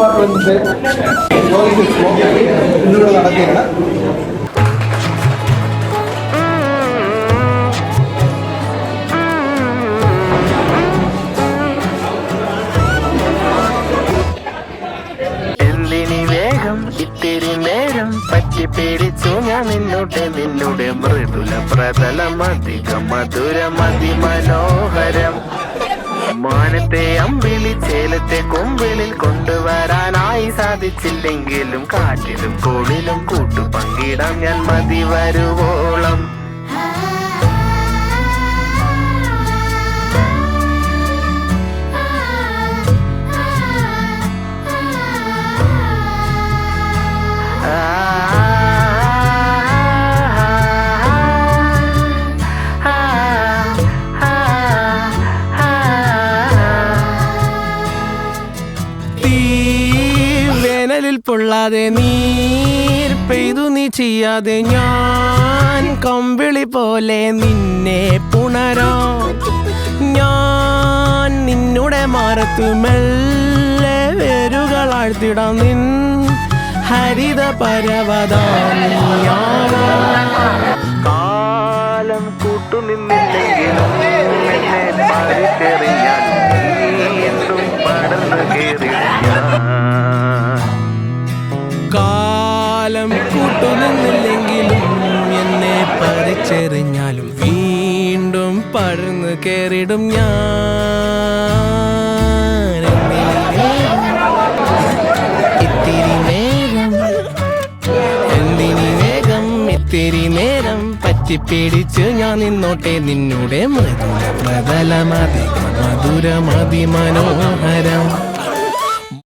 ഡിപ്പാർട്ട്മെന്റിന്റെ ഇന്നിവിടെ നടക്കുകയാണ്. ഇത്തിരി നേരം പറ്റി പിടിച്ചു ഞാൻ നിന്നുടെ മൃദുല പ്രതലം അധികം മധുരം അതിമനോഹരം. മാനത്തെ അമ്പിളി ചേലത്തെ കൊമ്പിളിൽ കൊണ്ടുവരാനായി സാധിച്ചില്ലെങ്കിലും കാറ്റിലും കോളിലും കൂട്ടു പങ്കിടാം ഞാൻ മതി വരുവോളം. വേനലിൽ പൊള്ളാതെ നീർ പെയ്തു നീ ചെയ്യാതെ ഞാൻ കമ്പിളി പോലെ നിന്നെ പുണരാം. ഞാൻ നിന്നുടെ മാറത്തു മെല്ലെ വേരുകളാഴ്ത്തിടാം നിൻ ഹരിത പരവതാനിയാവാം. കാലം കൂട്ടുനിന്നില്ലെങ്കിലും എന്നെ പറിച്ചെറിയാൻ വീണ്ടും പടർന്നു കയറിയാൻ. കാലം കൂട്ടുനിന്നില്ലെങ്കിലും എന്നെ പറിച്ചെറിഞ്ഞാലും വീണ്ടും പടർന്നു കയറിടും ഞാൻ. ഇത്തിരി നേരം പറ്റിപ്പിടിച്ച് ഞാൻ നിന്നോട്ടെ നിന്നുടെ മൃദുല പ്രതലമധികം മധുരമതിമനോഹരം.